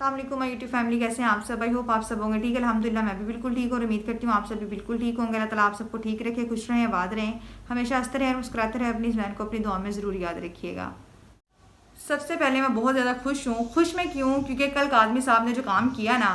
अस्सलाम my YouTube family, कैसे हैं आप सब। आई होप आप सब होंगे ठीक है। अल्हम्दुलिल्लाह मैं भी बिल्कुल ठीक हूँ और उम्मीद करती हूँ आप सब भी बिल्कुल ठीक होंगे। अल्लाह ताला आप सबको ठीक रखे, खुश रहें, आबाद रहें, हमेशा हंसते रहें और मुस्कुराते रहें। अपनी इस बहन को अपनी दुआ में ज़रूर याद रखिएगा। सबसे पहले मैं बहुत ज़्यादा खुश हूँ। खुश मैं क्यों? क्योंकि कल काज़मी साहब ने जो काम किया ना,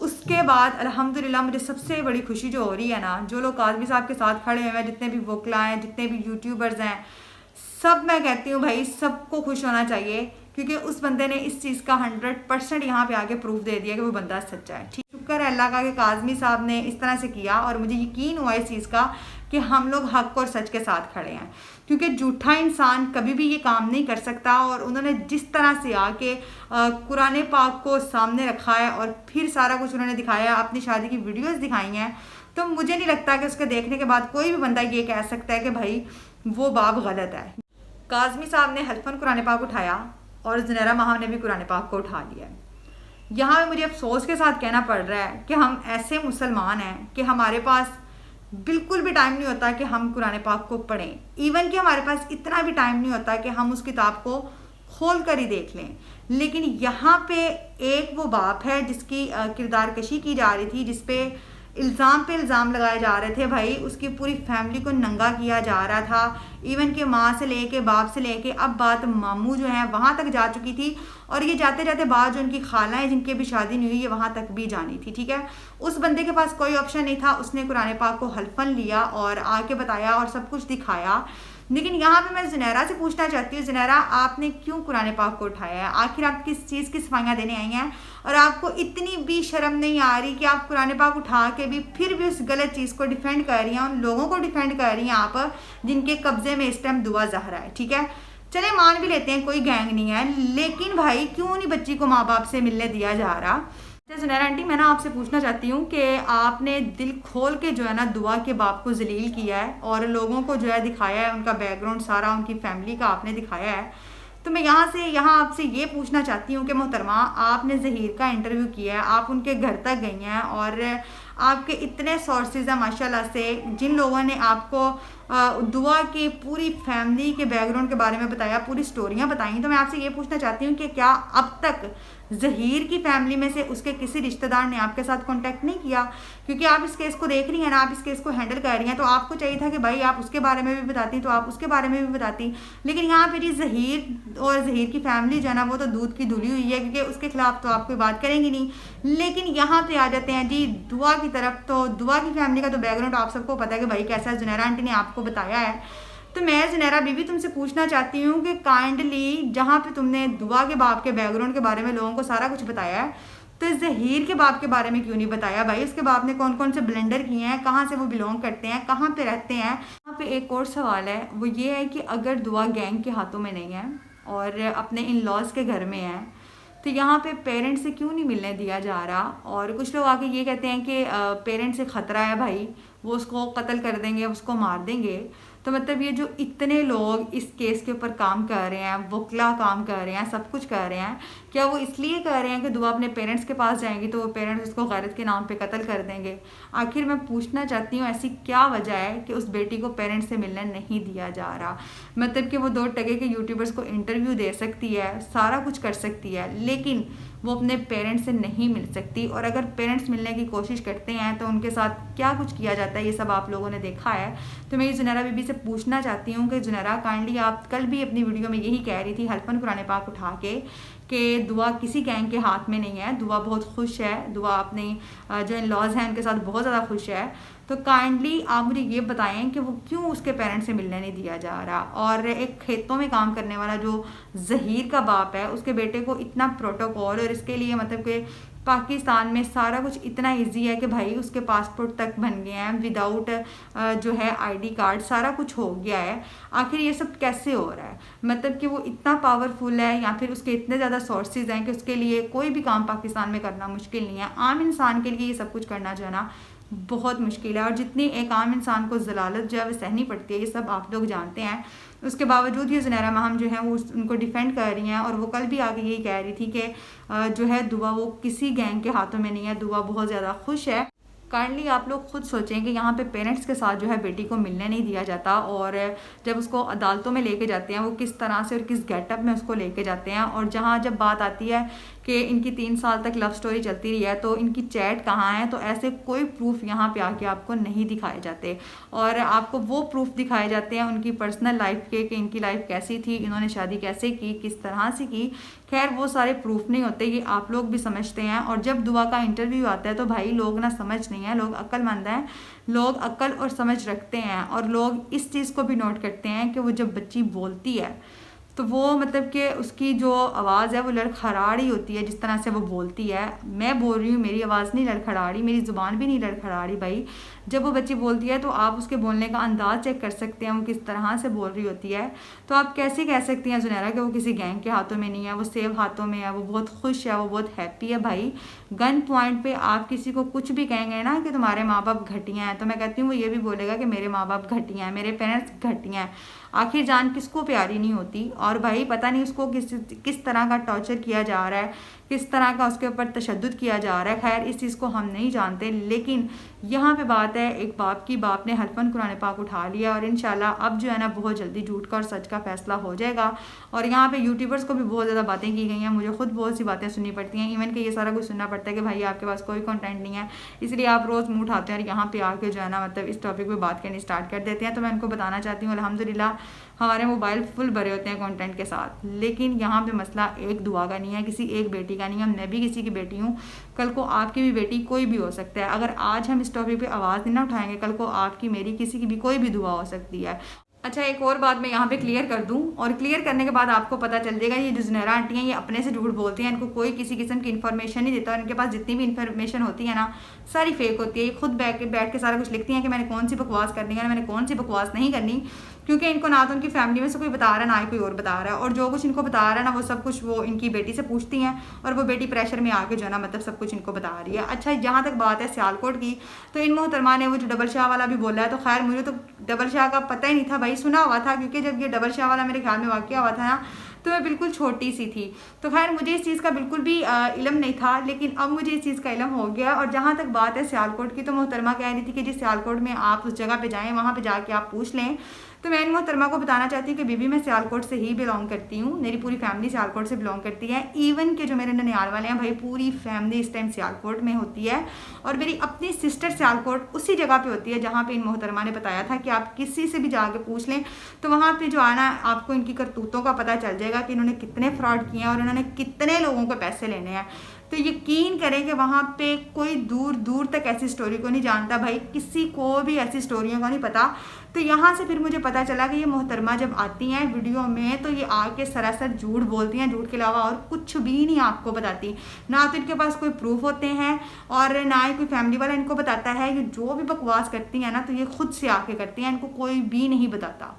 उसके बाद अल्हम्दुलिल्लाह मुझे सबसे बड़ी खुशी जो हो रही है ना, जो लोग काज़मी साहब के साथ खड़े हुए हैं, जितने भी वकला हैं, जितने भी यूट्यूबर्स हैं, सब मैं कहती हूँ भाई सबको खुश होना चाहिए, क्योंकि उस बंदे ने इस चीज़ का 100% यहाँ पे आके प्रूफ दे दिया कि वो बंदा सच्चा है। ठीक, शुक्र है अल्लाह का कि काज़मी साहब ने इस तरह से किया और मुझे यकीन हुआ इस चीज़ का कि हम लोग हक और सच के साथ खड़े हैं, क्योंकि झूठा इंसान कभी भी ये काम नहीं कर सकता। और उन्होंने जिस तरह से आके कुरान पाक को सामने रखा है और फिर सारा कुछ उन्होंने दिखाया, अपनी शादी की वीडियोस दिखाई हैं, तो मुझे नहीं लगता कि उसके देखने के बाद कोई भी बंदा ये कह सकता है कि भाई वो बाप गलत है। काज़मी साहब ने हल्फन कुरान पाक उठाया और ज़ुनैरा माह ने भी कुरान पाक को उठा लिया। यहाँ मुझे अफसोस के साथ कहना पड़ रहा है कि हम ऐसे मुसलमान हैं कि हमारे पास बिल्कुल भी टाइम नहीं होता कि हम कुरान पाक को पढ़ें। इवन कि हमारे पास इतना भी टाइम नहीं होता कि हम उस किताब को खोल कर ही देख लें। लेकिन यहाँ पे एक वो बाप है जिसकी किरदार कशी की जा रही थी, जिसपे इल्ज़ाम लगाए जा रहे थे। भाई उसकी पूरी फैमिली को नंगा किया जा रहा था, इवन कि माँ से लेके बाप से लेके अब बात मामू जो है वहाँ तक जा चुकी थी, और ये जाते जाते बाद जो उनकी खालाएं जिनकी भी शादी नहीं हुई ये वहाँ तक भी जानी थी। ठीक है, उस बंदे के पास कोई ऑप्शन नहीं था, उसने कुरान पाक को हल्फन लिया और आके बताया और सब कुछ दिखाया। लेकिन यहाँ पे मैं ज़ुनैरा से पूछना चाहती हूँ, ज़ुनैरा आपने क्यों कुरान पाक को उठाया है? आखिर आप किस चीज़ की सफाइयाँ देने आई हैं? और आपको इतनी भी शर्म नहीं आ रही कि आप कुरान पाक उठा के भी फिर भी उस गलत चीज़ को डिफेंड कर रही हैं, उन लोगों को डिफेंड कर रही हैं आप जिनके कब्जे में इस टाइम दुआ ज़हरा है। ठीक है, चले मान भी लेते हैं कोई गैंग नहीं है, लेकिन भाई क्यों नहीं बच्ची को माँ बाप से मिलने दिया जा रहा? ज़ुनैरा आंटी, मैं ना आपसे पूछना चाहती हूँ कि आपने दिल खोल के जो है ना दुआ के बाप को जलील किया है और लोगों को जो है दिखाया है, उनका बैकग्राउंड सारा उनकी फैमिली का आपने दिखाया है। तो मैं यहाँ आपसे ये पूछना चाहती हूँ कि मोहतरमा, आपने ज़हीर का इंटरव्यू किया है, आप उनके घर तक गई हैं और आपके इतने सोर्सेज हैं माशाल्लाह से, जिन लोगों ने आपको दुआ की पूरी फैमिली के बैकग्राउंड के बारे में बताया, पूरी स्टोरियाँ बताई। तो मैं आपसे ये पूछना चाहती हूँ कि क्या अब तक ज़हीर की फैमिली में से उसके किसी रिश्तेदार ने आपके साथ कांटेक्ट नहीं किया? क्योंकि आप इस केस को देख रही हैं ना, आप इस केस को हैंडल कर रही हैं, तो आपको चाहिए था कि भाई आप उसके बारे में भी बताती, तो आप उसके बारे में भी बताती। लेकिन यहाँ पर ये ज़हीर और ज़हीर की फैमिली जो है ना वो तो दूध की धुली हुई है, क्योंकि उसके खिलाफ तो आप कोई बात करेंगी नहीं। लेकिन यहाँ पे आ जाते हैं जी दुआ की तरफ। तो दुआ की फैमिली का तो बैकग्राउंड आप सबको पता है कि भाई कैसा है, ज़ुनैरा आंटी ने आपको बताया है। तो मैं ज़ुनैरा बीबी तुमसे पूछना चाहती हूँ कि काइंडली जहाँ पे तुमने दुआ के बाप के बैकग्राउंड के बारे में लोगों को सारा कुछ बताया है, तो ज़हीर के बाप के बारे में क्यों नहीं बताया? भाई उसके बाप ने कौन कौन से ब्लेंडर किए हैं, कहाँ से वो बिलोंग करते हैं, कहाँ पे रहते हैं? यहाँ पे एक और सवाल है, वो ये है कि अगर दुआ गैंग के हाथों में नहीं है और अपने इन लॉज के घर में है, तो यहाँ पे पेरेंट्स से क्यों नहीं मिलने दिया जा रहा? और कुछ लोग आके ये कहते हैं कि पेरेंट्स से ख़तरा है भाई, वो उसको कत्ल कर देंगे, उसको मार देंगे। तो मतलब ये जो इतने लोग इस केस के ऊपर काम कर रहे हैं, वकला काम कर रहे हैं, सब कुछ कर रहे हैं, क्या वो इसलिए कर रहे हैं कि दुआ अपने पेरेंट्स के पास जाएंगी तो वो पेरेंट्स उसको गैरत के नाम पे कत्ल कर देंगे? आखिर मैं पूछना चाहती हूँ ऐसी क्या वजह है कि उस बेटी को पेरेंट्स से मिलने नहीं दिया जा रहा? मतलब कि वो 2 टके के यूट्यूबर्स को इंटरव्यू दे सकती है, सारा कुछ कर सकती है, लेकिन वो अपने पेरेंट्स से नहीं मिल सकती। और अगर पेरेंट्स मिलने की कोशिश करते हैं तो उनके साथ क्या कुछ किया जाता है, ये सब आप लोगों ने देखा है। तो मैं ज़ुनैरा बीबी से पूछना चाहती हूँ कि ज़ुनैरा काइंडली, आप कल भी अपनी वीडियो में यही कह रही थी हल्फन कुरान पाक उठा के कि दुआ किसी गैंग के हाथ में नहीं है, दुआ बहुत खुश है, दुआ अपने जो इन लॉज हैं उनके साथ बहुत ज़्यादा खुश है। तो काइंडली आप मुझे ये बताएं कि वो क्यों उसके पेरेंट्स से मिलने नहीं दिया जा रहा? और एक खेतों में काम करने वाला जो ज़हीर का बाप है, उसके बेटे को इतना प्रोटोकॉल, और इसके लिए मतलब कि पाकिस्तान में सारा कुछ इतना इजी है कि भाई उसके पासपोर्ट तक बन गए हैं, विदाउट जो है आईडी कार्ड सारा कुछ हो गया है। आखिर ये सब कैसे हो रहा है? मतलब कि वो इतना पावरफुल है या फिर उसके इतने ज़्यादा सोर्सेज हैं कि उसके लिए कोई भी काम पाकिस्तान में करना मुश्किल नहीं है। आम इंसान के लिए ये सब कुछ करना जो है ना बहुत मुश्किल है, और जितनी एक आम इंसान को ज़लालत जो है वो सहनी पड़ती है, ये सब आप लोग जानते हैं। उसके बावजूद ये ज़ुनैरा माहम जो है वो उनको डिफेंड कर रही हैं, और वो कल भी आगे यही कह रही थी कि जो है दुआ वो किसी गैंग के हाथों में नहीं है, दुआ बहुत ज़्यादा खुश है। काइंडली आप लोग खुद सोचें कि यहाँ पे पेरेंट्स के साथ जो है बेटी को मिलने नहीं दिया जाता, और जब उसको अदालतों में लेके जाते हैं वो किस तरह से और किस गेटअप में उसको लेके जाते हैं। और जहाँ जब बात आती है कि इनकी 3 साल तक लव स्टोरी चलती रही है, तो इनकी चैट कहाँ है, तो ऐसे कोई प्रूफ यहाँ पे आके आपको नहीं दिखाए जाते। और आपको वो प्रूफ दिखाए जाते हैं उनकी पर्सनल लाइफ के, कि इनकी लाइफ कैसी थी, इन्होंने शादी कैसे की, किस तरह से की। खैर वो सारे प्रूफ नहीं होते, ये आप लोग भी समझते हैं। और जब दुआ का इंटरव्यू आता है तो भाई लोग ना समझ नहीं है, लोग अक्लमंद हैं, लोग अक्ल और समझ रखते हैं, और लोग इस चीज़ को भी नोट करते हैं कि वो जब बच्ची बोलती है तो वो मतलब कि उसकी जो आवाज़ है वो लड़खड़ा रही होती है, जिस तरह से वो बोलती है। मैं बोल रही हूँ, मेरी आवाज़ नहीं लड़खड़ा रही, मेरी ज़ुबान भी नहीं लड़खड़ा रही भाई। जब वो बच्ची बोलती है तो आप उसके बोलने का अंदाज़ चेक कर सकते हैं, वो किस तरह से बोल रही होती है। तो आप कैसे कह सकती हैं ज़ुनैरा कि वो किसी गैंग के हाथों में नहीं है, वो सेफ हाथों में है, वो बहुत खुश है, वो बहुत हैप्पी है। भाई गन पॉइंट पे आप किसी को कुछ भी कहेंगे ना कि तुम्हारे माँ बाप घटिया हैं, तो मैं कहती हूँ वो ये भी बोलेगा कि मेरे माँ बाप घटिया हैं, मेरे पेरेंट्स घटिया हैं। आखिर जान किसको प्यारी नहीं होती। और भाई पता नहीं उसको किस तरह का टॉर्चर किया जा रहा है, किस तरह का उसके ऊपर तशद्दुद किया जा रहा है। खैर इस चीज़ को हम नहीं जानते, लेकिन यहाँ पे बात है एक बाप की। बाप ने हल्फन कुरान पाक उठा लिया, और इंशाल्लाह अब जो है ना बहुत जल्दी झूठ का और सच का फैसला हो जाएगा। और यहाँ पे यूट्यूबर्स को भी बहुत ज़्यादा बातें की गई हैं, मुझे खुद बहुत सी बातें सुननी पड़ती हैं, इवन कि ये सारा कुछ सुनना पड़ता है कि भाई आपके पास कोई कंटेंट नहीं है, इसलिए आप रोज़ मुँह उठाते हैं और यहाँ पे आके जो है ना मतलब इस टॉपिक पे बात करनी स्टार्ट कर देते हैं। तो मैं उनको बताना चाहती हूँ अल्हम्दुलिल्लाह हमारे मोबाइल फुल भरे होते हैं कंटेंट के साथ, लेकिन यहाँ पे मसला एक दुआ का नहीं है, किसी एक बेटी का नहीं है। मैं भी किसी की बेटी हूँ, कल को आपकी भी बेटी कोई भी हो सकता है। अगर आज हम इस टॉपिक पे आवाज़ नहीं ना उठाएंगे, कल को आपकी मेरी किसी की भी कोई भी दुआ हो सकती है। अच्छा एक और बात मैं यहाँ पे क्लियर कर दूँ, और क्लियर करने के बाद आपको पता चल जाएगा ये जो ज़ुनैरा आंटी हैं ये अपने से झूठ बोलती हैं, इनको कोई किसी किस्म की इन्फॉर्मेशन नहीं देता, और इनके पास जितनी भी इन्फॉर्मेशन होती है ना सारी फेक होती है। ये खुद बैठ के सारा कुछ लिखती हैं कि मैंने कौन सी बकवास करनी है, मैंने कौन सी बकवास नहीं करनी, क्योंकि इनको ना तो उनकी फैमिली में से कोई बता रहा है, ना ही कोई और बता रहा है। और जो कुछ इनको बता रहा है ना वो सब कुछ वो इनकी बेटी से पूछती हैं, और वो बेटी प्रेशर में आके जो है ना मतलब सब कुछ इनको बता रही है। अच्छा जहाँ तक बात है सियालकोट की, तो इन मोहतरमा ने वो जो डबल शाह वाला भी बोला है, तो खैर मुझे तो डबल शाह का पता ही नहीं था भाई, सुना हुआ था, क्योंकि जब ये डबल शाह वाला मेरे ख्याल में वाक़या हुआ था ना तो मैं बिल्कुल छोटी सी थी, तो खैर मुझे इस चीज़ का बिल्कुल भी इल्म नहीं था, लेकिन अब मुझे इस चीज़ का इल्म हो गया। और जहाँ तक बात है सियालकोट की, तो मोहतरमा कह रही थी कि जिस सियालकोट में आप उस जगह पे जाएं वहाँ पे जाके आप पूछ लें। तो मैं इन मोहतरमा को बताना चाहती हूँ कि बीबी मैं सियालकोट से ही बिलोंग करती हूँ, मेरी पूरी फैमिली सियालकोट से बिलोंग करती है। इवन के जो मेरे ननिहाल वाले हैं भाई पूरी फैमिली इस टाइम सियालकोट में होती है, और मेरी अपनी सिस्टर सियालकोट उसी जगह पे होती है जहाँ पे इन मोहतरमा ने बताया था कि आप किसी से भी जाके पूछ लें, तो वहाँ पे जो आना आपको इनकी करतूतों का पता चल जाएगा कि इन्होंने कितने फ्रॉड किए हैं और इन्होंने कितने लोगों को पैसे लेने हैं। तो यकीन करें कि वहाँ पे कोई दूर दूर तक ऐसी स्टोरी को नहीं जानता भाई, किसी को भी ऐसी स्टोरियों का नहीं पता। तो यहाँ से फिर मुझे पता चला कि ये मोहतरमा जब आती हैं वीडियो में तो ये आके सरासर झूठ बोलती हैं, झूठ के अलावा और कुछ भी नहीं आपको बताती। ना तो इनके पास कोई प्रूफ होते हैं और ना ही कोई फैमिली वाला इनको बताता है। ये जो भी बकवास करती हैं ना तो ये खुद से आके करती हैं, इनको कोई भी नहीं बताता।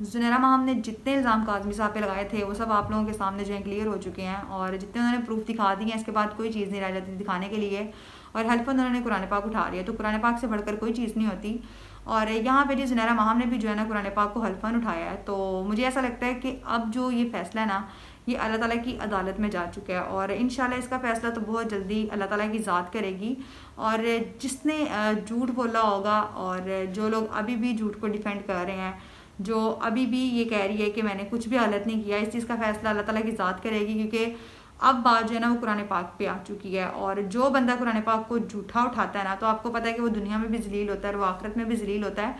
ज़ुनैरा माहम ने जितने इल्ज़ाम काज़मी साहब पे लगाए थे वो सब आप लोगों के सामने जो है क्लियर हो चुके हैं, और जितने उन्होंने प्रूफ दिखा दिए हैं इसके बाद कोई चीज़ नहीं रह जाती दिखाने के लिए। और हल्फन उन्होंने कुरान पाक उठा लिया, तो कुरान पाक से बढ़कर कोई चीज़ नहीं होती। और यहाँ पे जी ज़ुनैरा माहम ने भी जो है ना कुरान पाक को हल्फन उठाया है, तो मुझे ऐसा लगता है कि अब जो ये फ़ैसला है ना ये अल्लाह ताला की अदालत में जा चुका है, और इंशाल्लाह इसका फ़ैसला तो बहुत जल्दी अल्लाह ताला की ज़ात करेगी। और जिसने झूठ बोला होगा और जो लोग अभी भी झूठ को डिफेंड कर रहे हैं, जो अभी भी ये कह रही है कि मैंने कुछ भी गलत नहीं किया, इस चीज़ का फ़ैसला अल्लाह ताला की ज़ात करेगी, क्योंकि अब बात जो है ना वो कुरान पाक पे आ चुकी है। और जो बंदा कुरान पाक को झूठा उठाता है ना तो आपको पता है कि वो दुनिया में भी जलील होता है और वो आखिरत में भी जलील होता है।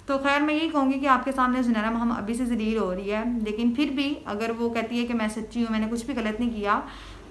तो खैर मैं यही कहूँगी कि आपके सामने ज़ुनैरा माहम अभी से जलील हो रही है, लेकिन फिर भी अगर वो कहती है कि मैं सच्ची हूँ, मैंने कुछ भी गलत नहीं किया,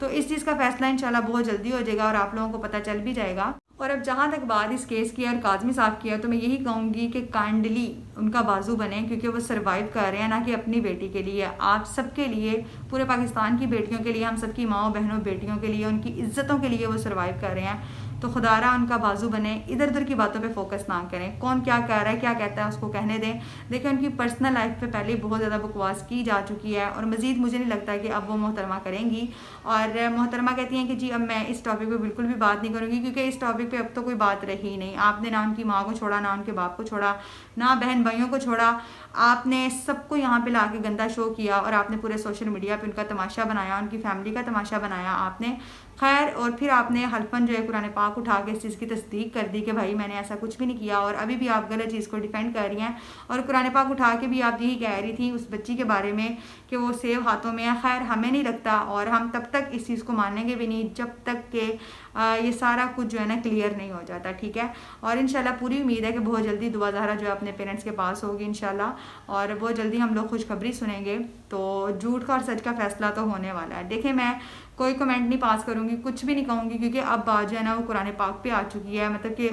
तो इस चीज़ का फ़ैसला इंशाल्लाह बहुत जल्दी हो जाएगा और आप लोगों को पता चल भी जाएगा। और अब जहाँ तक बात इस केस की और काज़मी साहब की है, तो मैं यही कहूँगी कि काइंडली उनका बाजू बने, क्योंकि वो सर्वाइव कर रहे हैं ना कि अपनी बेटी के लिए, आप सबके लिए, पूरे पाकिस्तान की बेटियों के लिए, हम सबकी माओ बहनों बेटियों के लिए, उनकी इज्जतों के लिए वो सर्वाइव कर रहे हैं। तो खुदारा उनका बाजू बने, इधर उधर की बातों पे फोकस ना करें, कौन क्या कह रहा है क्या कहता है उसको कहने दें। देखिए उनकी पर्सनल लाइफ पे पहले बहुत ज़्यादा बकवास की जा चुकी है और मज़ीद मुझे नहीं लगता कि अब वो मोहतरमा करेंगी। और मोहतरमा कहती हैं कि जी अब मैं इस टॉपिक पे बिल्कुल भी बात नहीं करूँगी, क्योंकि इस टॉपिक पे अब तो कोई बात रही नहीं। आपने ना उनकी माँ को छोड़ा, ना उनके बाप को छोड़ा, ना बहन भाइयों को छोड़ा, आपने सबको यहाँ पे ला के गंदा शो किया और आपने पूरे सोशल मीडिया पे उनका तमाशा बनाया, उनकी फैमिली का तमाशा बनाया आपने। खैर, और फिर आपने हल्फन जो है कुरान पाक उठा के इस चीज़ की तस्दीक कर दी कि भाई मैंने ऐसा कुछ भी नहीं किया, और अभी भी आप गलत चीज़ को डिफेंड कर रही हैं। और कुरान पाक उठा के भी आप यही कह रही थी उस बच्ची के बारे में कि वो सेब हाथों में है। खैर, हमें नहीं लगता, और हम तब तक इस चीज़ को मानेंगे भी नहीं जब तक कि ये सारा कुछ जो है ना क्लियर नहीं हो जाता, ठीक है। और इंशाल्लाह पूरी उम्मीद है कि बहुत जल्दी दुआ ज़हरा जो है अपने पेरेंट्स के पास होगी इंशाल्लाह, और बहुत जल्दी हम लोग खुशखबरी सुनेंगे। तो झूठ का और सच का फैसला तो होने वाला है। देखिए, मैं कोई कमेंट नहीं पास करूँगी, कुछ भी नहीं कहूँगी, क्योंकि अब बात जो है ना वो कुरान पाक पे आ चुकी है। मतलब कि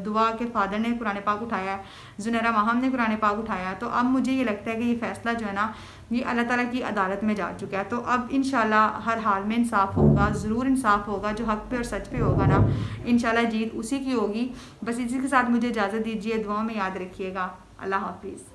दुआ के फादर ने कुरान पाक उठाया है, जुनैरा माहम ने कुरान पाक उठाया, तो अब मुझे ये लगता है कि ये फैसला जो है ना ये अल्लाह ताला की अदालत में जा चुका है। तो अब इंशाल्लाह हर हाल में इंसाफ होगा, ज़रूर इंसाफ होगा, जो हक पे और सच पे होगा ना इंशाल्लाह जीत उसी की होगी। बस इसी के साथ मुझे इजाज़त दीजिए, दुआ में याद रखिएगा। अल्लाह हाफिज़।